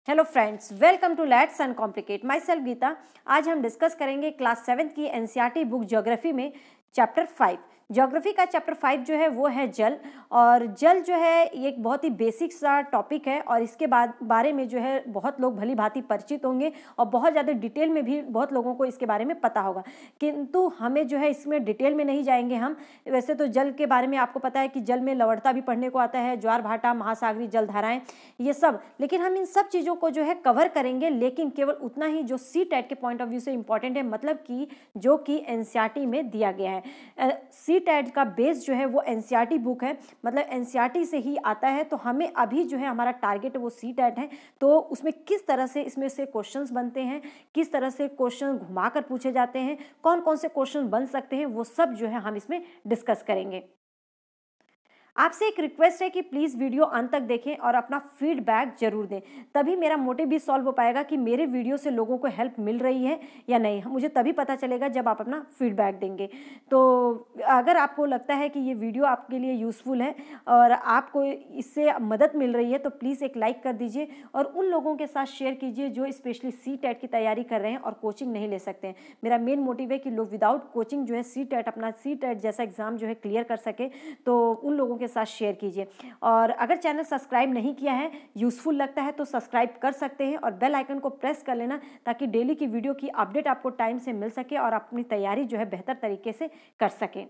Hello friends, welcome to let's uncomplicate. My self Geeta. आज हम discuss करेंगे क्लास 7 की एनसीईआरटी बुक ज्योग्राफी में चैप्टर 5। ज्योग्राफी का चैप्टर 5 जो है वो है जल। और जल जो है ये एक बहुत ही बेसिक सा टॉपिक है और इसके बारे में जो है बहुत लोग भली भांति परिचित होंगे और बहुत ज़्यादा डिटेल में भी बहुत लोगों को इसके बारे में पता होगा, किंतु हमें जो है इसमें डिटेल में नहीं जाएंगे हम। वैसे तो जल के बारे में आपको पता है कि जल में लवणता भी पढ़ने को आता है, ज्वार भाटा, महासागरी जलधाराएं, ये सब। लेकिन हम इन सब चीज़ों को जो है कवर करेंगे, लेकिन केवल उतना ही जो सी टेट के पॉइंट ऑफ व्यू से इंपॉर्टेंट है, मतलब कि जो कि एनसीईआरटी में दिया गया है। सी टेट का बेस जो है वो एनसीईआरटी बुक है, मतलब एनसीईआरटी से ही आता है। तो हमें अभी जो है हमारा टारगेट है वो सी टेट है। तो उसमें किस तरह से इसमें से क्वेश्चंस बनते हैं, किस तरह से क्वेश्चन घुमा कर पूछे जाते हैं, कौन कौन से क्वेश्चन बन सकते हैं, वो सब जो है हम इसमें डिस्कस करेंगे। आपसे एक रिक्वेस्ट है कि प्लीज़ वीडियो अंत तक देखें और अपना फीडबैक जरूर दें, तभी मेरा मोटिव भी सॉल्व हो पाएगा कि मेरे वीडियो से लोगों को हेल्प मिल रही है या नहीं। मुझे तभी पता चलेगा जब आप अपना फीडबैक देंगे। तो अगर आपको लगता है कि ये वीडियो आपके लिए यूज़फुल है और आपको इससे मदद मिल रही है तो प्लीज़ एक लाइक कर दीजिए और उन लोगों के साथ शेयर कीजिए जो स्पेशली सी टेट की तैयारी कर रहे हैं और कोचिंग नहीं ले सकते हैं। मेरा मेन मोटिव है कि लोग विदाउट कोचिंग जो है सी टेट, अपना सी टेट जैसा एग्ज़ाम जो है क्लियर कर सके। तो उन लोगों के साथ शेयर कीजिए। और अगर चैनल सब्सक्राइब नहीं किया है, यूजफुल लगता है तो सब्सक्राइब कर सकते हैं और बेल आइकन को प्रेस कर लेना, ताकि डेली की वीडियो की अपडेट आपको टाइम से मिल सके और अपनी तैयारी जो है बेहतर तरीके से कर सकें।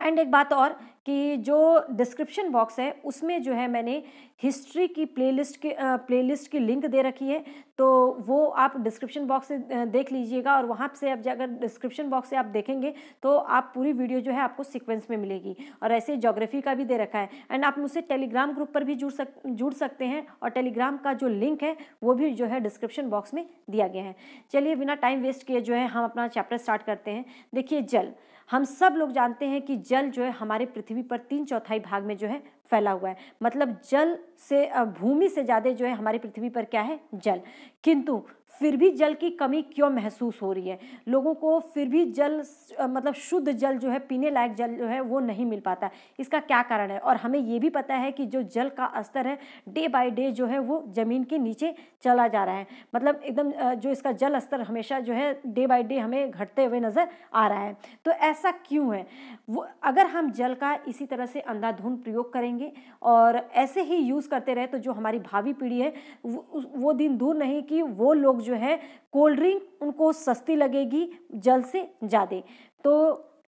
एंड एक बात और कि जो डिस्क्रिप्शन बॉक्स है उसमें जो है मैंने हिस्ट्री की प्लेलिस्ट की लिंक दे रखी है, तो वो आप डिस्क्रिप्शन बॉक्स से देख लीजिएगा। और वहाँ से अब अगर डिस्क्रिप्शन बॉक्स से आप देखेंगे तो आप पूरी वीडियो जो है आपको सीक्वेंस में मिलेगी। और ऐसे ज्योग्राफी का भी दे रखा है। एंड आप मुझसे टेलीग्राम ग्रुप पर भी जुड़ सकते हैं और टेलीग्राम का जो लिंक है वो भी जो है डिस्क्रिप्शन बॉक्स में दिया गया है। चलिए बिना टाइम वेस्ट किए जो है हम अपना चैप्टर स्टार्ट करते हैं। देखिए जल, हम सब लोग जानते हैं कि जल जो है हमारे पृथ्वी पर 3/4 भाग में जो है फैला हुआ है। मतलब जल से भूमि से ज़्यादा जो है हमारी पृथ्वी पर क्या है, जल। किंतु फिर भी जल की कमी क्यों महसूस हो रही है लोगों को? फिर भी जल मतलब शुद्ध जल जो है, पीने लायक जल जो है वो नहीं मिल पाता। इसका क्या कारण है? और हमें ये भी पता है कि जो जल का स्तर है डे बाय डे जो है वो ज़मीन के नीचे चला जा रहा है। मतलब एकदम जो इसका जल स्तर हमेशा जो है डे बाय डे हमें घटते हुए नज़र आ रहा है। तो ऐसा क्यों है? वो अगर हम जल का इसी तरह से अंधाधुंध प्रयोग करेंगे और ऐसे ही यूज़ करते रहे तो जो हमारी भावी पीढ़ी है वो दिन दूर नहीं कि वो लोग जो है कोल्ड ड्रिंक उनको सस्ती लगेगी जल से ज़्यादा। तो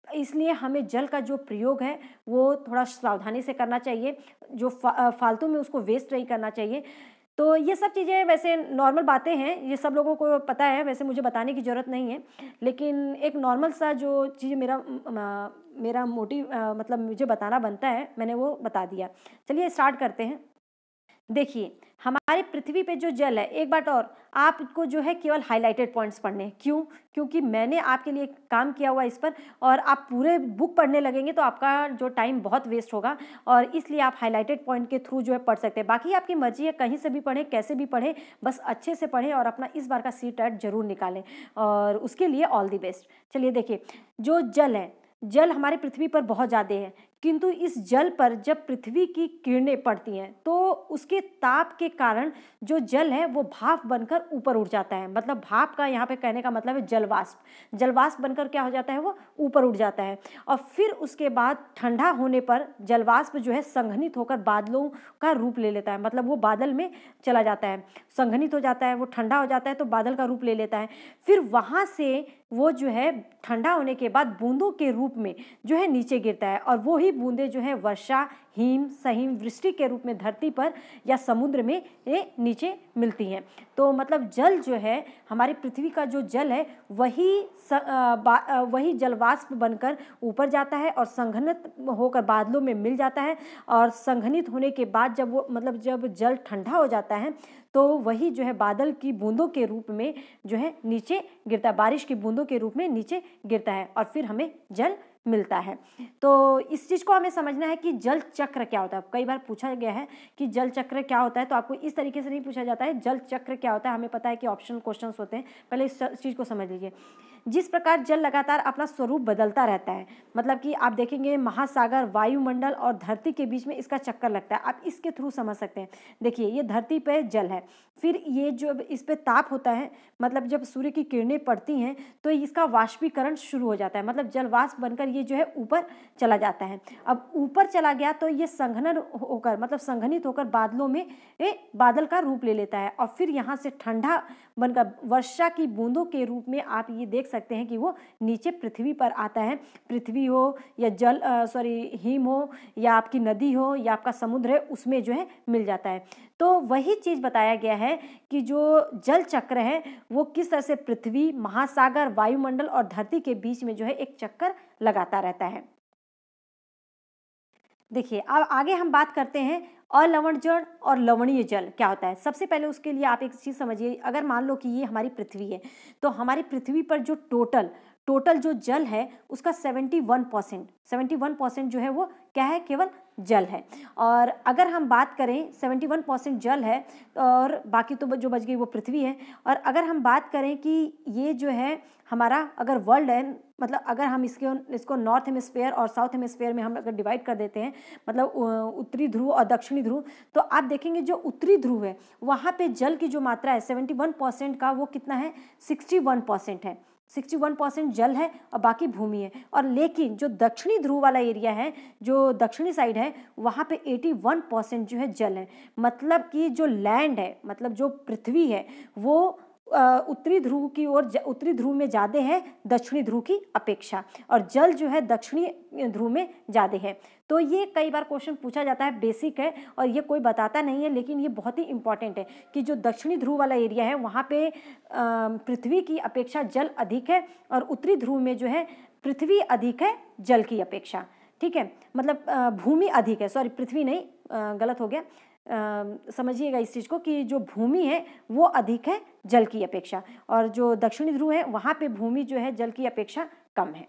इसलिए हमें जल का जो प्रयोग है वो थोड़ा सावधानी से करना चाहिए, जो फालतू में उसको वेस्ट नहीं करना चाहिए। तो ये सब चीज़ें वैसे नॉर्मल बातें हैं, ये सब लोगों को पता है, वैसे मुझे बताने की ज़रूरत नहीं है। लेकिन एक नॉर्मल सा जो चीज़ मेरा मोटिव मतलब मुझे बताना बनता है, मैंने वो बता दिया। चलिए स्टार्ट करते हैं। देखिए हमारी पृथ्वी पे जो जल है, एक बात और, आपको जो है केवल हाइलाइटेड पॉइंट्स पढ़ने हैं। क्यों? क्योंकि मैंने आपके लिए काम किया हुआ इस पर, और आप पूरे बुक पढ़ने लगेंगे तो आपका जो टाइम बहुत वेस्ट होगा। और इसलिए आप हाइलाइटेड पॉइंट के थ्रू जो है पढ़ सकते हैं। बाकी आपकी मर्जी है, कहीं से भी पढ़ें, कैसे भी पढ़ें, बस अच्छे से पढ़ें और अपना इस बार का सी टेट जरूर निकालें, और उसके लिए ऑल दी बेस्ट। चलिए देखिए, जो जल है, जल हमारी पृथ्वी पर बहुत ज़्यादा है, किंतु इस जल पर जब पृथ्वी की किरणें पड़ती हैं तो उसके ताप के कारण जो जल है वो भाप बनकर ऊपर उठ जाता है। मतलब भाप का यहाँ पे कहने का मतलब है जलवाष्प। जलवाष्प बनकर क्या हो जाता है, वो ऊपर उठ जाता है। और फिर उसके बाद ठंडा होने पर जलवाष्प जो है संघनित होकर बादलों का रूप ले लेता है। मतलब वो बादल में चला जाता है, संघनित हो जाता है, वो ठंडा हो जाता है तो बादल का रूप ले लेता है। फिर वहाँ से वो जो है ठंडा होने के बाद बूंदों के रूप में जो है नीचे गिरता है, और वो ही बूंदें जो है वर्षा, हिम, सहिम, वृष्टि के रूप में धरती पर या समुद्र में ये नीचे मिलती हैं। तो मतलब जल जो है, हमारी पृथ्वी का जो जल है वही जलवाष्प बनकर ऊपर जाता है और संघनित होकर बादलों में मिल जाता है। और संघनित होने के बाद जब जल ठंडा हो जाता है तो वही जो है बादल की बूंदों के रूप में जो है नीचे गिरता है, बारिश की बूंदों के रूप में नीचे गिरता है, और फिर हमें जल मिलता है। तो इस चीज़ को हमें समझना है कि जल चक्र क्या होता है। कई बार पूछा गया है कि जल चक्र क्या होता है, तो आपको इस तरीके से नहीं पूछा जाता है जल चक्र क्या होता है, हमें पता है कि ऑप्शनल क्वेश्चंस होते हैं। पहले इस चीज़ को समझ लीजिए। जिस प्रकार जल लगातार अपना स्वरूप बदलता रहता है, मतलब कि आप देखेंगे महासागर, वायुमंडल और धरती के बीच में इसका चक्कर लगता है, आप इसके थ्रू समझ सकते हैं। देखिए ये धरती पे जल है, फिर ये जो इस पे ताप होता है, मतलब जब सूर्य की किरणें पड़ती हैं तो इसका वाष्पीकरण शुरू हो जाता है, मतलब जलवाष्प बनकर ये जो है ऊपर चला जाता है। अब ऊपर चला गया तो ये संघनन होकर, मतलब संघनित होकर बादलों में बादल का रूप ले लेता है, और फिर यहाँ से ठंडा बनकर वर्षा की बूंदों के रूप में आप ये देख सकते हैं कि वो नीचे पृथ्वी पर आता है। पृथ्वी हो या हिम हो या आपकी नदी हो या आपका समुद्र है, उसमें जो है मिल जाता है। तो वही चीज़ बताया गया है कि जो जल चक्र है वो किस तरह से पृथ्वी, महासागर, वायुमंडल और धरती के बीच में जो है एक चक्कर लगाता रहता है। देखिए अब आगे हम बात करते हैं अलवण जल और लवणीय जल क्या होता है। सबसे पहले उसके लिए आप एक चीज़ समझिए, अगर मान लो कि ये हमारी पृथ्वी है तो हमारी पृथ्वी पर जो टोटल जो जल है उसका 71% जो है वो क्या है, केवल जल है। और अगर हम बात करें 71% जल है और बाकी तो जो बच गई वो पृथ्वी है। और अगर हम बात करें कि ये जो है हमारा अगर वर्ल्ड है, मतलब अगर हम इसको नॉर्थ हेमिस्फेयर और साउथ हेमिस्फेयर में हम अगर डिवाइड कर देते हैं, मतलब उत्तरी ध्रुव और दक्षिणी ध्रुव, तो आप देखेंगे जो उत्तरी ध्रुव है वहाँ पे जल की जो मात्रा है 71% का वो कितना है, 61% है। 61% जल है और बाकी भूमि है। और लेकिन जो दक्षिणी ध्रुव वाला एरिया है, जो दक्षिणी साइड है, वहाँ पे 81% जो है जल है। मतलब कि जो लैंड है, मतलब जो पृथ्वी है वो उत्तरी ध्रुव की ओर, उत्तरी ध्रुव में ज़्यादा है दक्षिणी ध्रुव की अपेक्षा, और जल जो है दक्षिणी ध्रुव में ज़्यादा है। तो ये कई बार क्वेश्चन पूछा जाता है, बेसिक है और ये कोई बताता नहीं है, लेकिन ये बहुत ही इंपॉर्टेंट है कि जो दक्षिणी ध्रुव वाला एरिया है वहाँ पे पृथ्वी की अपेक्षा जल अधिक है, और उत्तरी ध्रुव में जो है पृथ्वी अधिक है जल की अपेक्षा। ठीक है, मतलब भूमि अधिक है, सॉरी पृथ्वी नहीं, गलत हो गया, समझिएगा इस चीज़ को कि जो भूमि है वो अधिक है जल की अपेक्षा, और जो दक्षिणी ध्रुव है वहाँ पे भूमि जो है जल की अपेक्षा कम है।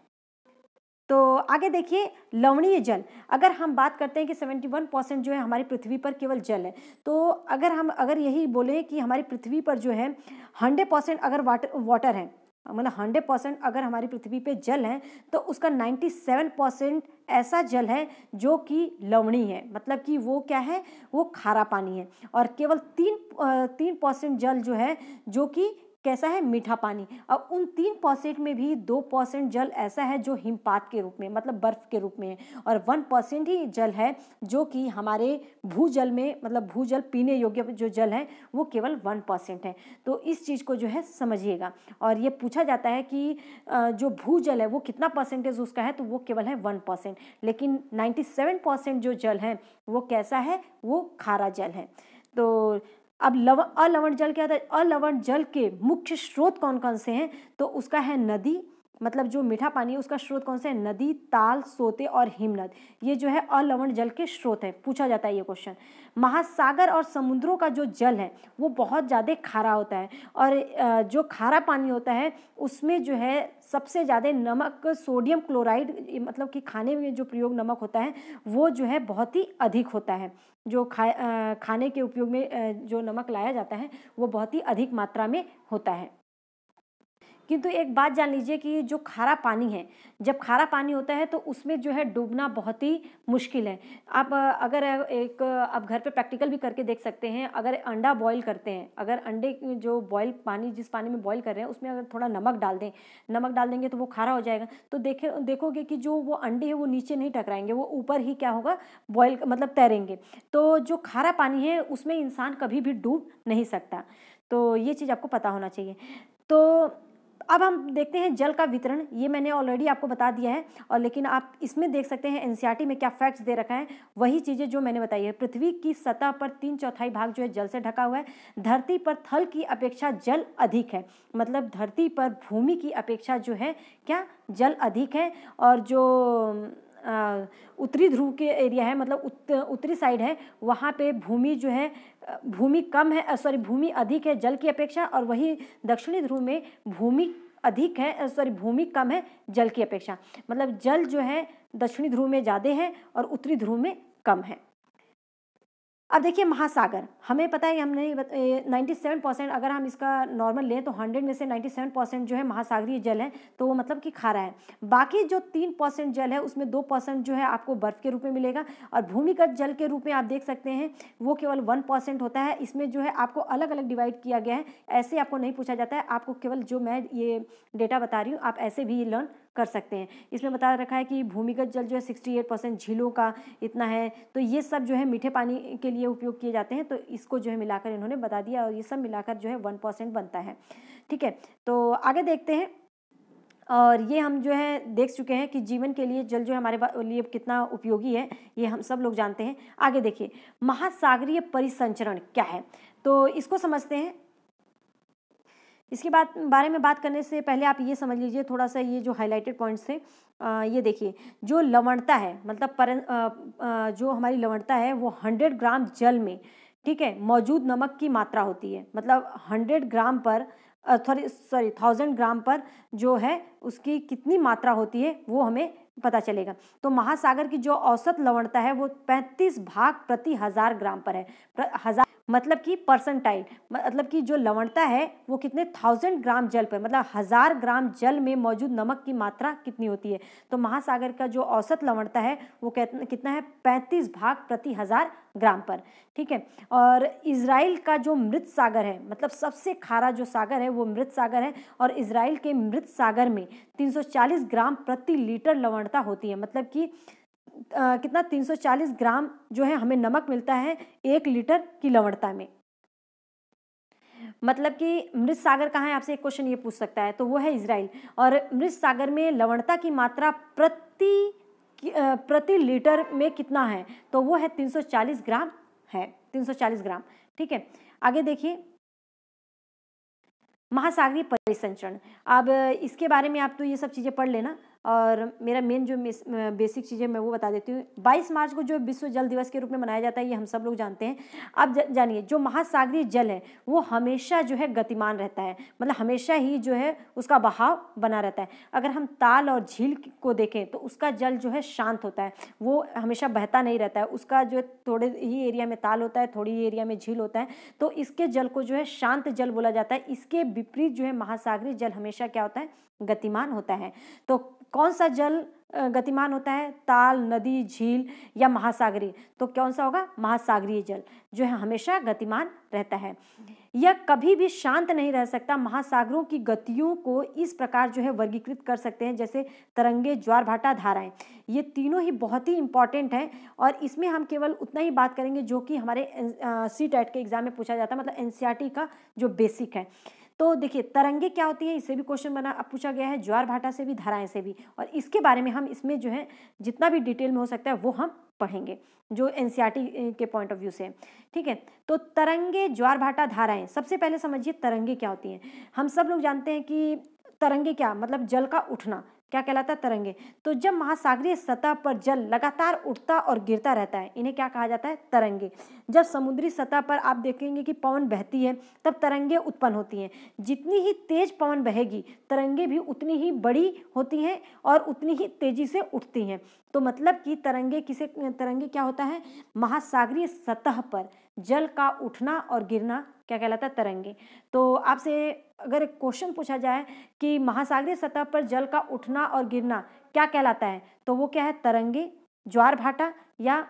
तो आगे देखिए लवणीय जल, अगर हम बात करते हैं कि 71% जो है हमारी पृथ्वी पर केवल जल है, तो अगर यही बोले कि हमारी पृथ्वी पर जो है 100% अगर वाटर है, मतलब 100% अगर हमारी पृथ्वी पे जल है, तो उसका 97% ऐसा जल है जो कि लवणीय है, मतलब कि वो क्या है, वो खारा पानी है। और केवल 3% जल जो है जो कि कैसा है, मीठा पानी। और उन 3% में भी 2% जल ऐसा है जो हिमपात के रूप में, मतलब बर्फ के रूप में है, और 1% ही जल है जो कि हमारे भूजल में, मतलब भूजल पीने योग्य जो जल है वो केवल 1% है। तो इस चीज़ को जो है समझिएगा। और ये पूछा जाता है कि जो भूजल है वो कितना परसेंटेज उसका है, तो वो केवल है 1%, लेकिन 97% जो जल है वो कैसा है, वो खारा जल है। तो अब अलवण जल क्या होता है, अलवण जल के मुख्य स्रोत कौन कौन से हैं, तो उसका है नदी, मतलब जो मीठा पानी है उसका स्रोत कौन सा है, नदी, ताल, सोते और हिमनद, ये जो है अलवण जल के स्रोत है, पूछा जाता है ये क्वेश्चन। महासागर और समुद्रों का जो जल है वो बहुत ज़्यादा खारा होता है, और जो खारा पानी होता है उसमें जो है सबसे ज़्यादा नमक, सोडियम क्लोराइड, मतलब कि खाने में जो प्रयोग नमक होता है वो जो है बहुत ही अधिक होता है। जो खाने के उपयोग में जो नमक लाया जाता है वो बहुत ही अधिक मात्रा में होता है। किंतु एक बात जान लीजिए कि जो खारा पानी है, जब खारा पानी होता है तो उसमें जो है डूबना बहुत ही मुश्किल है। आप अगर आप घर पे प्रैक्टिकल भी करके देख सकते हैं, अगर अंडा बॉईल करते हैं, अगर अंडे जो बॉईल पानी, जिस पानी में बॉईल कर रहे हैं उसमें अगर थोड़ा नमक डाल देंगे तो वो खारा हो जाएगा। तो देखोगे कि जो वो अंडे है वो नीचे नहीं टकराएंगे, वो ऊपर ही क्या होगा, बॉईल मतलब तैरेंगे। तो जो खारा पानी है उसमें इंसान कभी भी डूब नहीं सकता। तो ये चीज़ आपको पता होना चाहिए। तो अब हम देखते हैं जल का वितरण, ये मैंने ऑलरेडी आपको बता दिया है, और लेकिन आप इसमें देख सकते हैं एनसीईआरटी में क्या फैक्ट्स दे रखा है, वही चीज़ें जो मैंने बताई है। पृथ्वी की सतह पर 3/4 भाग जो है जल से ढका हुआ है। धरती पर थल की अपेक्षा जल अधिक है, मतलब धरती पर भूमि की अपेक्षा जो है क्या, जल अधिक है। और जो उत्तरी ध्रुव के एरिया है, मतलब उत्तरी साइड है, वहाँ पे भूमि जो है, भूमि कम है, भूमि अधिक है जल की अपेक्षा, और वही दक्षिणी ध्रुव में भूमि अधिक है, भूमि कम है जल की अपेक्षा। मतलब जल जो है दक्षिणी ध्रुव में ज़्यादा है और उत्तरी ध्रुव में कम है। अब देखिए महासागर, हमें पता है, हमने 97% अगर हम इसका नॉर्मल लें तो 100 में से 97% जो है महासागरीय जल है, तो वो मतलब कि खारा है। बाकी जो 3% जल है उसमें 2% जो है आपको बर्फ़ के रूप में मिलेगा, और भूमिगत जल के रूप में आप देख सकते हैं वो केवल 1% होता है। इसमें जो है आपको अलग अलग डिवाइड किया गया है, ऐसे आपको नहीं पूछा जाता है, आपको केवल जो मैं ये डेटा बता रही हूँ आप ऐसे भी लर्न कर सकते हैं। इसमें बता रखा है कि भूमिगत जल जो है 68% झीलों का इतना है, तो ये सब जो है मीठे पानी के लिए उपयोग किए जाते हैं, तो इसको जो है मिलाकर इन्होंने बता दिया, और ये सब मिलाकर जो है 1% बनता है। ठीक है, तो आगे देखते हैं। और ये हम जो है देख चुके हैं कि जीवन के लिए जल जो है हमारे लिए कितना उपयोगी है, ये हम सब लोग जानते हैं। आगे देखिए महासागरीय परिसंचरण क्या है, तो इसको समझते हैं। इसके बारे में बात करने से पहले आप ये समझ लीजिए थोड़ा सा, ये जो हाइलाइटेड पॉइंट्स हैं, ये देखिए जो लवणता है, मतलब जो हमारी लवणता है वो 100 ग्राम जल में, ठीक है, मौजूद नमक की मात्रा होती है। मतलब 100 ग्राम पर सॉरी 1000 ग्राम पर जो है उसकी कितनी मात्रा होती है वो हमें पता चलेगा। तो महासागर की जो औसत लवणता है वो 35 भाग प्रति 1000 ग्राम पर है। हजार मतलब कि परसेंटाइल, मतलब कि जो लवणता है वो कितने 1000 ग्राम जल पर, मतलब 1000 ग्राम जल में मौजूद नमक की मात्रा कितनी होती है। तो महासागर का जो औसत लवणता है वो कितना है 35 भाग प्रति 1000 ग्राम पर। ठीक है, और इजराइल का जो मृत सागर है, मतलब सबसे खारा जो सागर है वो मृत सागर है, और इजराइल के मृत सागर में 340 ग्राम प्रति लीटर लवणता होती है। मतलब कि कितना 340 ग्राम जो है हमें नमक मिलता है 1 लीटर की लवणता में। मतलब कि मृत सागर कहाँ है, आपसे एक क्वेश्चन ये पूछ सकता है, तो वो है इजराइल। और मृत सागर में लवणता की मात्रा प्रति लीटर में कितना है, तो वो है 340 ग्राम है, 340 ग्राम। ठीक है, आगे देखिए महासागरीय परिसंचरण। अब इसके बारे में आप तो ये सब चीज़ें पढ़ लेना, और मेरा मेन जो बेसिक चीज़ें मैं वो बता देती हूँ। 22 मार्च को जो विश्व जल दिवस के रूप में मनाया जाता है ये हम सब लोग जानते हैं। अब जानिए जो महासागरीय जल है वो हमेशा जो है गतिमान रहता है, मतलब हमेशा ही जो है उसका बहाव बना रहता है। अगर हम ताल और झील को देखें तो उसका जल जो है शांत होता है, वो हमेशा बहता नहीं रहता है। उसका जो थोड़े ही एरिया में ताल होता है, थोड़ी ही एरिया में झील होता है, तो इसके जल को जो है शांत जल बोला जाता है। इसके विपरीत जो है महासागरीय जल हमेशा क्या होता है, गतिमान होता है। तो कौन सा जल गतिमान होता है, ताल, नदी, झील या महासागरीय, तो कौन सा होगा, महासागरीय जल जो है हमेशा गतिमान रहता है। यह कभी भी शांत नहीं रह सकता। महासागरों की गतियों को इस प्रकार जो है वर्गीकृत कर सकते हैं, जैसे तरंगे, ज्वार भाटा, धाराएं। ये तीनों ही बहुत ही इंपॉर्टेंट हैं, और इसमें हम केवल उतना ही बात करेंगे जो कि हमारे CTET के एग्जाम में पूछा जाता है, मतलब NCERT का जो बेसिक है। तो देखिए तरंगे क्या होती है, इससे भी क्वेश्चन पूछा गया है, ज्वार भाटा से भी, धाराएं से भी, और इसके बारे में हम इसमें जो है जितना भी डिटेल में हो सकता है वो हम पढ़ेंगे जो NCERT के पॉइंट ऑफ व्यू से। ठीक है, तो तरंगे, ज्वार भाटा, धाराएं, सबसे पहले समझिए तरंगे क्या होती हैं। हम सब लोग जानते हैं कि तरंगे क्या मतलब जल का उठना क्या कहलाता है, तरंगे। तो जब महासागरीय सतह पर जल लगातार उठता और गिरता रहता है, इन्हें क्या कहा जाता है, तरंगे। जब समुद्री सतह पर आप देखेंगे कि पवन बहती है तब तरंगे उत्पन्न होती हैं। जितनी ही तेज पवन बहेगी तरंगे भी उतनी ही बड़ी होती हैं और उतनी ही तेजी से उठती हैं। तो मतलब कि तरंगे क्या होता है, महासागरीय सतह पर जल का उठना और गिरना क्या कहलाता है, तरंगे। तो आपसे अगर एक क्वेश्चन पूछा जाए कि महासागरीय सतह पर जल का उठना और गिरना क्या कहलाता है, तो वो क्या है, तरंगे, ज्वार भाटा या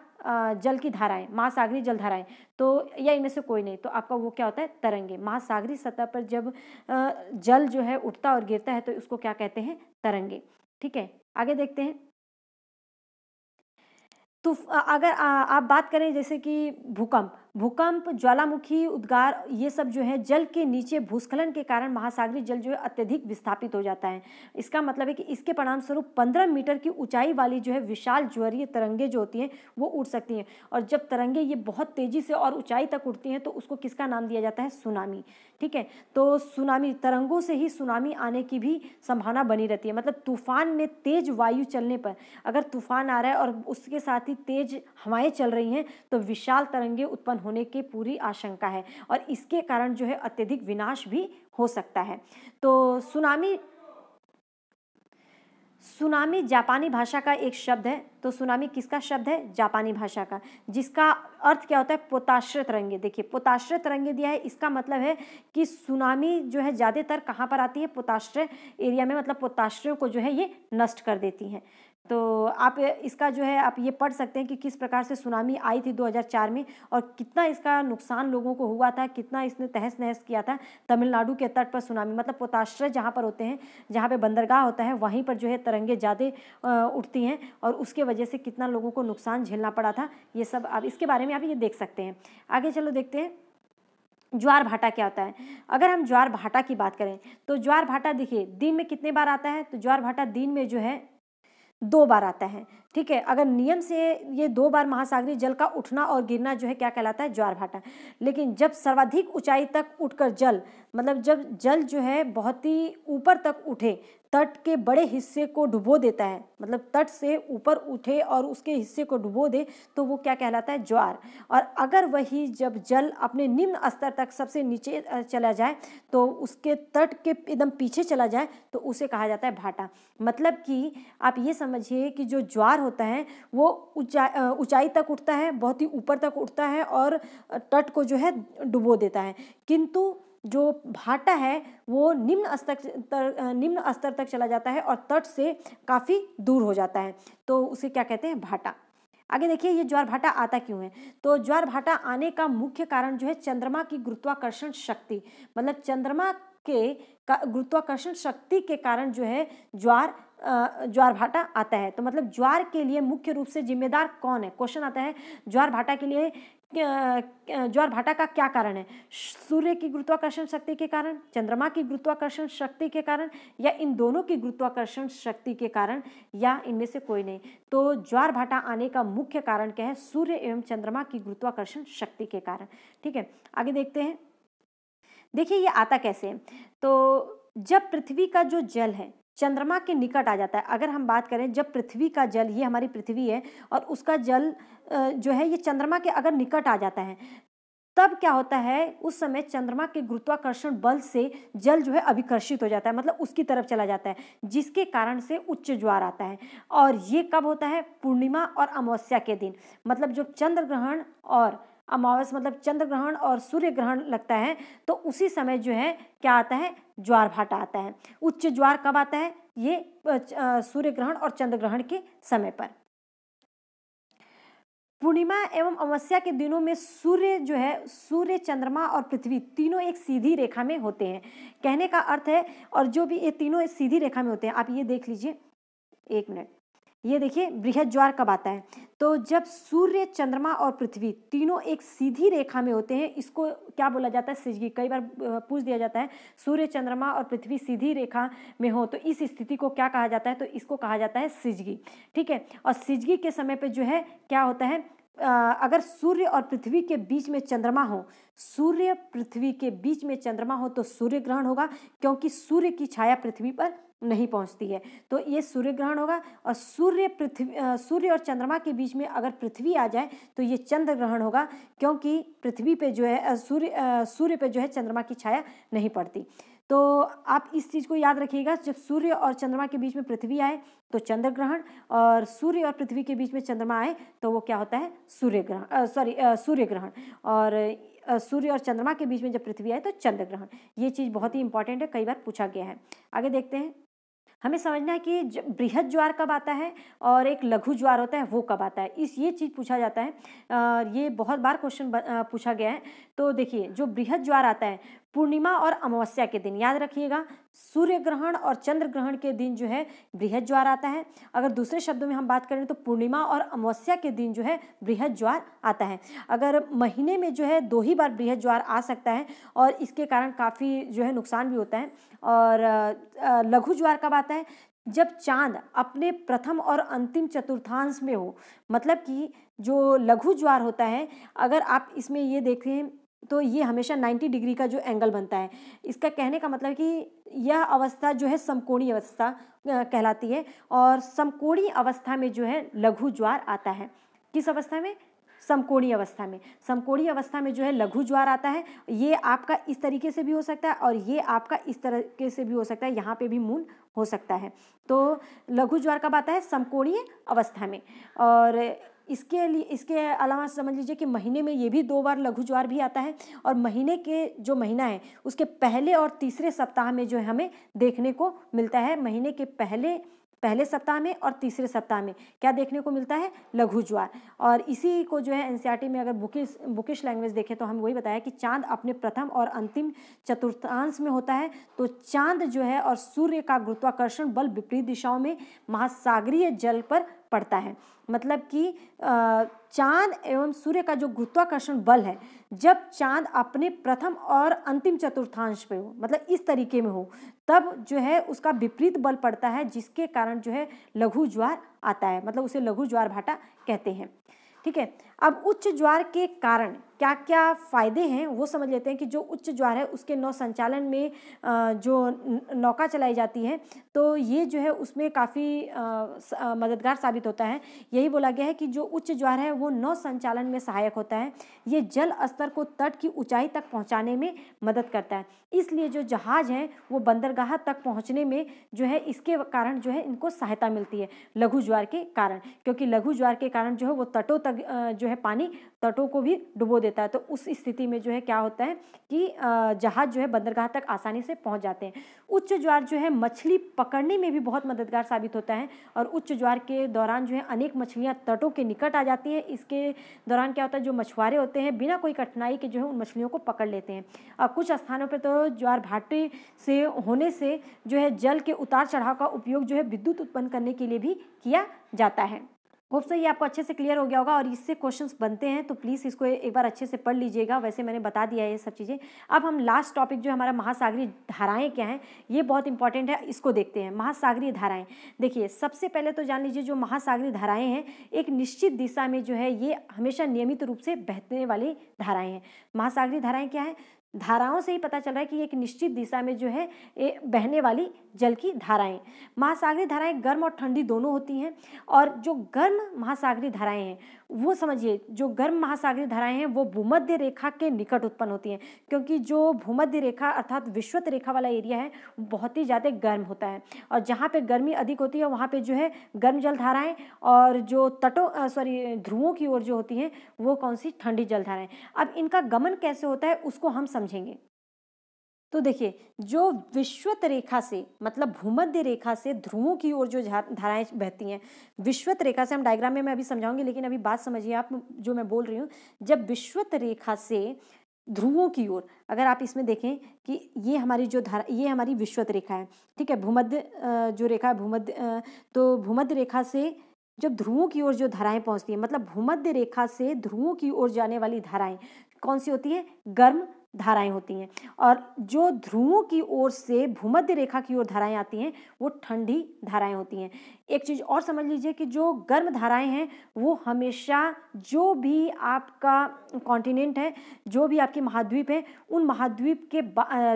जल की धाराएं, महासागरीय जल धाराएं, तो या इनमें से कोई नहीं, तो आपका वो क्या होता है, तरंगे। महासागरीय सतह पर जब जल जो है उठता और गिरता है तो उसको क्या कहते हैं, तरंगे। ठीक है, आगे देखते हैं। तो अगर आप बात करें जैसे कि भूकंप, ज्वालामुखी उद्गार, ये सब जो है जल के नीचे भूस्खलन के कारण महासागरीय जल जो है अत्यधिक विस्थापित हो जाता है। इसका मतलब है कि इसके परिणाम स्वरूप 15 मीटर की ऊंचाई वाली जो है विशाल ज्वारीय तरंगे जो होती हैं वो उठ सकती हैं। और जब तरंगे ये बहुत तेजी से और ऊंचाई तक उठती हैं तो उसको किसका नाम दिया जाता है, सुनामी। ठीक है, तो सुनामी, तरंगों से ही सुनामी आने की भी संभावना बनी रहती है। मतलब तूफान में तेज वायु चलने पर, अगर तूफान आ रहा है और उसके साथ ही तेज हवाएं चल रही हैं तो विशाल तरंगे उत्पन्न होने की पूरी आशंका है, और इसके कारण जो है अत्यधिक विनाश भी हो सकता है। तो सुनामी जापानी भाषा का एक शब्द है। तो सुनामी किसका शब्द है? जापानी भाषा का, जिसका अर्थ क्या होता है? पोताश्रय तरंगे। देखिए पोताश्रय तरंगे दिया है, इसका मतलब है कि सुनामी जो है ज़्यादातर कहाँ पर आती है? पोताश्रय एरिया में, मतलब पोताश्रयों को जो है ये नष्ट कर देती हैं। तो आप इसका जो है आप ये पढ़ सकते हैं कि किस प्रकार से सुनामी आई थी 2004 में और कितना इसका नुकसान लोगों को हुआ था, कितना इसने तहस नहस किया था। तमिलनाडु के तट पर सुनामी, मतलब पोताश्रय जहाँ पर होते हैं, जहाँ पे बंदरगाह होता है, वहीं पर जो है तरंगे ज़्यादा उठती हैं और उसके वजह से कितना लोगों को नुकसान झेलना पड़ा था। ये सब आप इसके बारे में आप ये देख सकते हैं। आगे चलो देखते हैं ज्वार भाटा क्या होता है। अगर हम ज्वार भाटा की बात करें तो ज्वार भाटा देखिए दिन में कितने बार आता है? तो ज्वार भाटा दिन में जो है 2 बार आता है। ठीक है, अगर नियम से ये 2 बार महासागरीय जल का उठना और गिरना जो है क्या कहलाता है? ज्वार भाटा। लेकिन जब सर्वाधिक ऊंचाई तक उठकर जल, मतलब जब जल जो है बहुत ही ऊपर तक उठे, तट के बड़े हिस्से को डुबो देता है, मतलब तट से ऊपर उठे और उसके हिस्से को डुबो दे, तो वो क्या कहलाता है? ज्वार। और अगर वही जब जल अपने निम्न स्तर तक सबसे नीचे चला जाए, तो उसके तट के एकदम पीछे चला जाए, तो उसे कहा जाता है भाटा। मतलब कि आप ये समझिए कि जो ज्वार होता है वो ऊंचाई तक उठता है, बहुत ही ऊपर तक उठता है और तट को जो है डुबो देता है। किंतु जो भाटा है वो निम्न स्तर तक चला जाता है और तट से काफ़ी दूर हो जाता है, तो उसे क्या कहते हैं? भाटा। आगे देखिए ये ज्वार भाटा आता क्यों है? तो ज्वार भाटा आने का मुख्य कारण जो है चंद्रमा की गुरुत्वाकर्षण शक्ति, मतलब चंद्रमा के गुरुत्वाकर्षण शक्ति के कारण जो है ज्वार भाटा आता है। तो मतलब ज्वार के लिए मुख्य रूप से जिम्मेदार कौन है? क्वेश्चन आता है ज्वार भाटा के लिए, ज्वार भाटा का क्या कारण है? सूर्य की गुरुत्वाकर्षण शक्ति के कारण, चंद्रमा की गुरुत्वाकर्षण शक्ति के कारण, या इन दोनों की गुरुत्वाकर्षण शक्ति के कारण, या इनमें से कोई नहीं? तो ज्वार भाटा आने का मुख्य कारण क्या है? सूर्य एवं चंद्रमा की गुरुत्वाकर्षण शक्ति के कारण। ठीक है, आगे देखते हैं। देखिए ये आता कैसे है? तो जब पृथ्वी का जो जल है चंद्रमा के निकट आ जाता है, अगर हम बात करें जब पृथ्वी का जल, ये हमारी पृथ्वी है और उसका जल जो है ये चंद्रमा के अगर निकट आ जाता है, तब क्या होता है? उस समय चंद्रमा के गुरुत्वाकर्षण बल से जल जो है अभिकर्षित हो जाता है, मतलब उसकी तरफ चला जाता है, जिसके कारण से उच्च ज्वार आता है। और ये कब होता है? पूर्णिमा और अमावस्या के दिन, मतलब जो चंद्र ग्रहण और अमावस्या, मतलब चंद्र ग्रहण और सूर्य ग्रहण लगता है, तो उसी समय जो है क्या आता है? ज्वार भाटा आता है। उच्च ज्वार कब आता है? ये सूर्य ग्रहण और चंद्र ग्रहण के समय पर। पूर्णिमा एवं अमावस्या के दिनों में सूर्य जो है, सूर्य, चंद्रमा और पृथ्वी तीनों एक सीधी रेखा में होते हैं, कहने का अर्थ है। और जो भी ये तीनों एक सीधी रेखा में होते हैं, आप ये देख लीजिए, एक मिनट, ये देखिए बृहद ज्वार कब आता है? तो जब सूर्य, चंद्रमा और पृथ्वी तीनों एक सीधी रेखा में होते हैं, इसको क्या बोला जाता है? सिजगी। कई बार पूछ दिया जाता है सूर्य, चंद्रमा और पृथ्वी सीधी रेखा में हो तो इस स्थिति को क्या कहा जाता है? तो इसको कहा जाता है सिजगी। ठीक है, और सिजगी के समय पे जो है क्या होता है? अगर सूर्य और पृथ्वी के बीच में चंद्रमा हो, सूर्य पृथ्वी के बीच में चंद्रमा हो तो सूर्य ग्रहण होगा, क्योंकि सूर्य की छाया पृथ्वी पर नहीं पहुंचती है, तो ये सूर्य ग्रहण होगा। और सूर्य और चंद्रमा के बीच में अगर पृथ्वी आ जाए तो ये चंद्र ग्रहण होगा, क्योंकि पृथ्वी पे जो है सूर्य पे जो है चंद्रमा की छाया नहीं पड़ती। तो आप इस चीज़ को याद रखिएगा, जब सूर्य और चंद्रमा के बीच में पृथ्वी आए तो चंद्र ग्रहण, और सूर्य और पृथ्वी के बीच में चंद्रमा आए तो वो क्या होता है? सूर्य ग्रहण। और सूर्य और चंद्रमा के बीच में जब पृथ्वी आए तो चंद्र ग्रहण। ये चीज़ बहुत ही इंपॉर्टेंट है, कई बार पूछा गया है। आगे देखते हैं। हमें समझना है कि बृहद ज्वार कब आता है और एक लघु ज्वार होता है वो कब आता है, ये चीज़ पूछा जाता है। ये बहुत बार क्वेश्चन पूछा गया है। तो देखिए जो बृहद ज्वार आता है पूर्णिमा और अमावस्या के दिन, याद रखिएगा, सूर्य ग्रहण और चंद्र ग्रहण के दिन जो है बृहद ज्वार आता है। अगर दूसरे शब्दों में हम बात करें तो पूर्णिमा और अमावस्या के दिन जो है बृहद ज्वार आता है। अगर महीने में जो है 2 ही बार बृहद ज्वार आ सकता है और इसके कारण काफ़ी जो है नुकसान भी होता है। और लघु ज्वार कब आता है? जब चांद अपने प्रथम और अंतिम चतुर्थांश में हो, मतलब कि जो लघु ज्वार होता है, अगर आप इसमें ये देखें तो ये हमेशा 90 डिग्री का जो एंगल बनता है। इसका कहने का मतलब कि यह अवस्था जो है समकोणीय अवस्था कहलाती है, और समकोणीय अवस्था में जो है लघु ज्वार आता है। किस अवस्था में? समकोणीय अवस्था में। समकोणीय अवस्था में जो है लघु ज्वार आता है। ये आपका इस तरीके से भी हो सकता है और ये आपका इस तरीके से भी हो सकता है, यहाँ पे भी मून हो सकता है। तो लघु ज्वार कब आता है? समकोणीय अवस्था में। और इसके अलावा समझ लीजिए कि महीने में ये भी 2 बार लघु ज्वार भी आता है और महीने के जो महीना है उसके पहले और तीसरे सप्ताह में जो है हमें देखने को मिलता है। महीने के पहले सप्ताह में और तीसरे सप्ताह में क्या देखने को मिलता है? लघु ज्वार। और इसी को जो है एनसीईआरटी में अगर बुकिश लैंग्वेज देखें तो हम वही बताया कि चांद अपने प्रथम और अंतिम चतुर्थांश में होता है। तो चांद जो है और सूर्य का गुरुत्वाकर्षण बल विपरीत दिशाओं में महासागरीय जल पर पड़ता है। मतलब कि चांद एवं सूर्य का जो गुरुत्वाकर्षण बल है, जब चांद अपने प्रथम और अंतिम चतुर्थांश पे हो, मतलब इस तरीके में हो, तब जो है उसका विपरीत बल पड़ता है, जिसके कारण जो है लघु ज्वार आता है। मतलब उसे लघु ज्वार भाटा कहते हैं। ठीक है, अब उच्च ज्वार के कारण क्या क्या फायदे हैं वो समझ लेते हैं कि जो उच्च ज्वार है उसके नौ संचालन में जो नौका चलाई जाती है तो ये जो है उसमें काफ़ी मददगार साबित होता है। यही बोला गया है कि जो उच्च ज्वार है वो नौ संचालन में सहायक होता है। ये जल स्तर को तट की ऊंचाई तक पहुंचाने में मदद करता है। इसलिए जो जहाज हैं वो बंदरगाह तक पहुंचने में जो है इसके कारण जो है इनको सहायता मिलती है, लघु ज्वार के कारण। क्योंकि लघु ज्वार के कारण जो है वो तटों तक जो है पानी तटों को भी डुबो देता है। तो उस स्थिति में जो है क्या होता है कि जहाज जो है बंदरगाह तक आसानी से पहुंच जाते हैं। उच्च ज्वार जो है मछली पकड़ने में भी बहुत मददगार साबित होता है और उच्च ज्वार के दौरान जो है अनेक मछलियां तटों के निकट आ जाती हैं। इसके दौरान क्या होता है, जो मछुआरे होते हैं बिना कोई कठिनाई के जो है उन मछलियों को पकड़ लेते हैं। और कुछ स्थानों पर तो ज्वार भाटे से होने से जो है जल के उतार चढ़ाव का उपयोग जो है विद्युत उत्पन्न करने के लिए भी किया जाता है। होप सो ये आपको अच्छे से क्लियर हो गया होगा और इससे क्वेश्चंस बनते हैं तो प्लीज़ इसको एक बार अच्छे से पढ़ लीजिएगा। वैसे मैंने बता दिया है ये सब चीज़ें। अब हम लास्ट टॉपिक जो हमारा महासागरीय धाराएं क्या हैं, ये बहुत इंपॉर्टेंट है, इसको देखते हैं। महासागरीय धाराएं, देखिए सबसे पहले तो जान लीजिए जो महासागरीय धाराएं हैं एक निश्चित दिशा में जो है ये हमेशा नियमित रूप से बहने वाली धाराएं हैं। महासागरीय धाराएं क्या है? धाराओं से ही पता चल रहा है कि एक निश्चित दिशा में जो है बहने वाली जल की धाराएं। महासागरीय धाराएं गर्म और ठंडी दोनों होती हैं और जो गर्म महासागरीय धाराएं हैं वो समझिए, जो गर्म महासागरीय धाराएं हैं वो भूमध्य रेखा के निकट उत्पन्न होती हैं, क्योंकि जो भूमध्य रेखा अर्थात विषुवत रेखा वाला एरिया है वो बहुत ही ज़्यादा गर्म होता है और जहाँ पे गर्मी अधिक होती है वहाँ पे जो है गर्म जल धाराएं और जो ध्रुवों की ओर जो होती हैं वो कौन सी? ठंडी जल धाराएं। अब इनका गमन कैसे होता है उसको हम समझेंगे। तो देखिए जो विषुवत रेखा से मतलब भूमध्य रेखा से ध्रुवों की ओर जो धाराएं बहती हैं, विषुवत रेखा से हम डायग्राम में मैं अभी समझाऊंगी, लेकिन अभी बात समझिए आप जो मैं बोल रही हूँ। जब विषुवत रेखा से ध्रुवों की ओर, अगर आप इसमें देखें कि ये हमारी जो धारा, ये हमारी विषुवत रेखा है, ठीक है, भूमध्य जो रेखा है भूमध्य, तो भूमध्य रेखा से जब ध्रुवों की ओर जो धाराएं पहुंचती हैं, मतलब भूमध्य रेखा से ध्रुवों की ओर जाने वाली धाराएं कौन सी होती है? गर्म धाराएं होती हैं। और जो ध्रुवों की ओर से भूमध्य रेखा की ओर धाराएं आती हैं वो ठंडी धाराएं होती हैं। एक चीज़ और समझ लीजिए कि जो गर्म धाराएं हैं वो हमेशा जो भी आपका कॉन्टिनेंट है, जो भी आपके महाद्वीप है, उन महाद्वीप के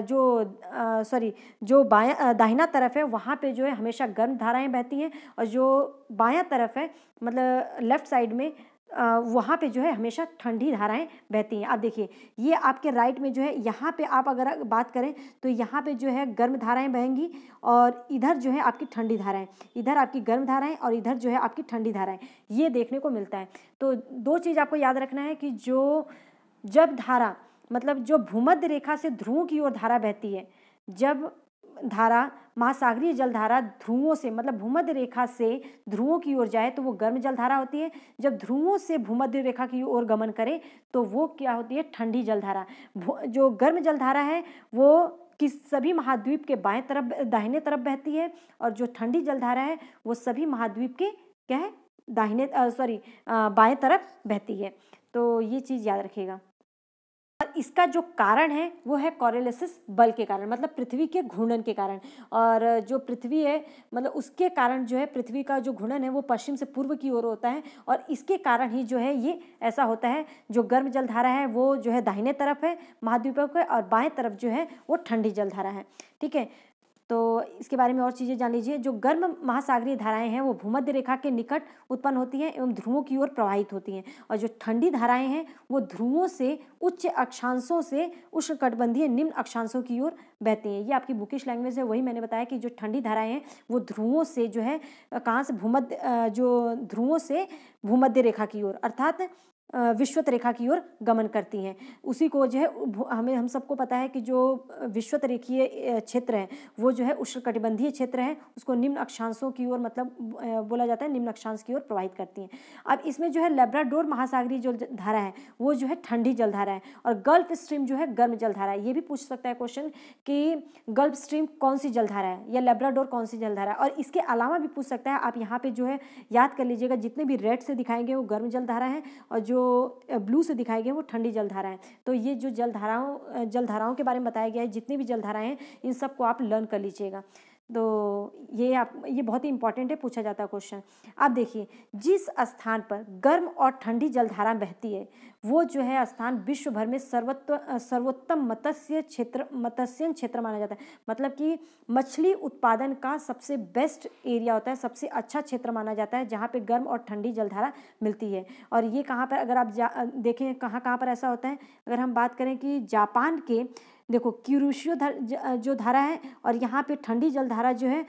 जो दाहिना तरफ है वहाँ पे जो है हमेशा गर्म धाराएं बहती हैं और जो बायां तरफ है मतलब लेफ्ट साइड में वहाँ पे जो है हमेशा ठंडी धाराएं बहती हैं। आप देखिए ये आपके राइट में जो है, यहाँ पे आप अगर बात करें तो यहाँ पे जो है गर्म धाराएं बहेंगी और इधर जो है आपकी ठंडी धाराएं, इधर आपकी गर्म धाराएं और इधर जो है आपकी ठंडी धाराएं, ये देखने को मिलता है। तो दो चीज़ आपको याद रखना है कि जब धारा मतलब जो भूमध्य रेखा से ध्रुवों की ओर धारा बहती है, जब धारा महासागरीय जलधारा ध्रुवों से मतलब भूमध्य रेखा से ध्रुवों की ओर जाए तो वो गर्म जलधारा होती है। जब ध्रुवों से भूमध्य रेखा की ओर गमन करे तो वो क्या होती है? ठंडी जलधारा। जो गर्म जलधारा है वो किस सभी महाद्वीप के बाएं तरफ दाहिने तरफ बहती है और जो ठंडी जलधारा है वो सभी महाद्वीप के क्या है? बाएं तरफ बहती है। तो ये चीज़ याद रखिएगा। और इसका जो कारण है वो है कॉरियोलिसिस बल के कारण, मतलब पृथ्वी के घूर्णन के कारण। और जो पृथ्वी है मतलब उसके कारण जो है पृथ्वी का जो घूर्णन है वो पश्चिम से पूर्व की ओर होता है और इसके कारण ही जो है ये ऐसा होता है। जो गर्म जलधारा है वो जो है दाहिने तरफ है महाद्वीपों के और बाएं तरफ जो है वो ठंडी जलधारा है। ठीक है, तो इसके बारे में और चीज़ें जान लीजिए। जो गर्म महासागरीय धाराएं हैं वो भूमध्य रेखा के निकट उत्पन्न होती हैं एवं ध्रुवों की ओर प्रवाहित होती हैं, और जो ठंडी धाराएं हैं वो ध्रुवों से उच्च अक्षांशों से उष्णकटिबंधीय निम्न अक्षांशों की ओर बहती हैं। ये आपकी बुकिश लैंग्वेज है, वही मैंने बताया कि जो ठंडी धाराएं हैं वो ध्रुवों से जो है कहाँ से जो ध्रुवों से भूमध्य रेखा की ओर अर्थात विषुवत रेखा की ओर गमन करती हैं। उसी को जो है हम सबको पता है कि जो विषुवत रेखीय क्षेत्र है वो जो है उष्णकटिबंधीय क्षेत्र है, उसको निम्न अक्षांशों की ओर मतलब बोला जाता है, निम्न अक्षांश की ओर प्रवाहित करती हैं। अब इसमें जो है लेब्राडोर महासागरीय जो धारा है वो जो है ठंडी जलधारा है, और गल्फ स्ट्रीम जो है गर्म जलधारा है। ये भी पूछ सकता है क्वेश्चन कि गल्फ स्ट्रीम कौन सी जलधारा है या लेब्राडोर कौन सी जलधारा है। और इसके अलावा भी पूछ सकता है, आप यहाँ पे जो है याद कर लीजिएगा, जितने भी रेड से दिखाएंगे वो गर्म जलधारा है और जो ब्लू से दिखाई गए वो ठंडी जलधारा है। तो ये जो जलधाराओं के बारे में बताया गया है, जितनी भी जलधाराएं हैं इन सबको आप लर्न कर लीजिएगा। तो ये बहुत ही इंपॉर्टेंट है, पूछा जाता है क्वेश्चन। आप देखिए, जिस स्थान पर गर्म और ठंडी जलधारा बहती है वो जो है स्थान विश्व भर में सर्वोत्तम मत्स्य क्षेत्र माना जाता है। मतलब कि मछली उत्पादन का सबसे बेस्ट एरिया होता है, सबसे अच्छा क्षेत्र माना जाता है जहाँ पे गर्म और ठंडी जलधारा मिलती है। और ये कहाँ पर, अगर आप देखें कहाँ पर ऐसा होता है, अगर हम बात करें कि जापान के देखो क्यूरोशियो जो धारा है, और यहाँ पे ठंडी जलधारा जो है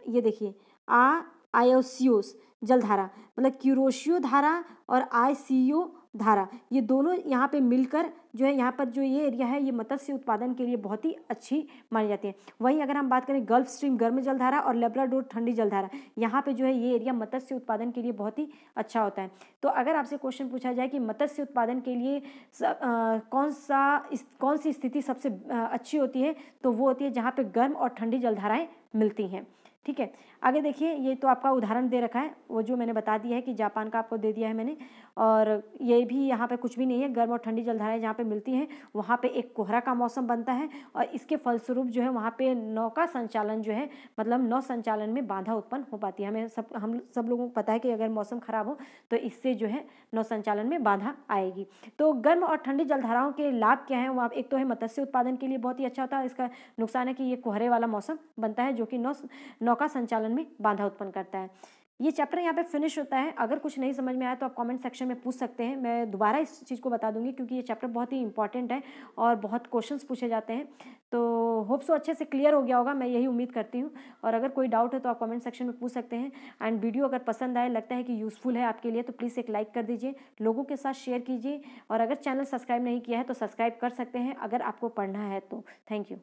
ये देखिए आयोसियोस जलधारा, मतलब क्यूरोशियो धारा और आईसीयू धारा, ये दोनों यहाँ पे मिलकर जो है यहाँ पर जो ये एरिया है ये मत्स्य उत्पादन के लिए बहुत ही अच्छी मानी जाती है। वहीं अगर हम बात करें गल्फ स्ट्रीम गर्म जलधारा और लेब्राडोर ठंडी जलधारा, यहाँ पे जो है ये एरिया मत्स्य उत्पादन के लिए बहुत ही अच्छा होता है। तो अगर आपसे क्वेश्चन पूछा जाए कि मत्स्य उत्पादन के लिए कौन सी स्थिति सबसे अच्छी होती है, तो वो होती है जहाँ पे गर्म और ठंडी जलधाराएँ मिलती हैं। ठीक है, आगे देखिए, ये तो आपका उदाहरण दे रखा है, वो जो मैंने बता दिया है कि जापान का आपको दे दिया है मैंने। और ये भी यहाँ पे कुछ भी नहीं है, गर्म और ठंडी जलधाराएं जहाँ पे मिलती हैं वहाँ पे एक कोहरा का मौसम बनता है, और इसके फलस्वरूप जो है वहाँ पे नौका संचालन जो है, मतलब नौ संचालन में बाधा उत्पन्न हो पाती है। हम सब लोगों को पता है कि अगर मौसम खराब हो तो इससे जो है नौ संचालन में बाधा आएगी। तो गर्म और ठंडी जलधाराओं के लाभ क्या हैं, वो आप एक तो है मत्स्य उत्पादन के लिए बहुत ही अच्छा होता है, इसका नुकसान है कि ये कोहरे वाला मौसम बनता है जो कि नौका संचालन में बाधा उत्पन्न करता है। ये चैप्टर यहाँ पे फिनिश होता है। अगर कुछ नहीं समझ में आया तो आप कमेंट सेक्शन में पूछ सकते हैं, मैं दोबारा इस चीज़ को बता दूंगी क्योंकि ये चैप्टर बहुत ही इंपॉर्टेंट है और बहुत क्वेश्चंस पूछे जाते हैं। तो होप सो अच्छे से क्लियर हो गया होगा, मैं यही उम्मीद करती हूँ। और अगर कोई डाउट है तो आप कमेंट सेक्शन में पूछ सकते हैं। एंड वीडियो अगर पसंद आए, लगता है कि यूज़फुल है आपके लिए, तो प्लीज़ एक लाइक कर दीजिए, लोगों के साथ शेयर कीजिए, और अगर चैनल सब्सक्राइब नहीं किया है तो सब्सक्राइब कर सकते हैं अगर आपको पढ़ना है तो। Thank you.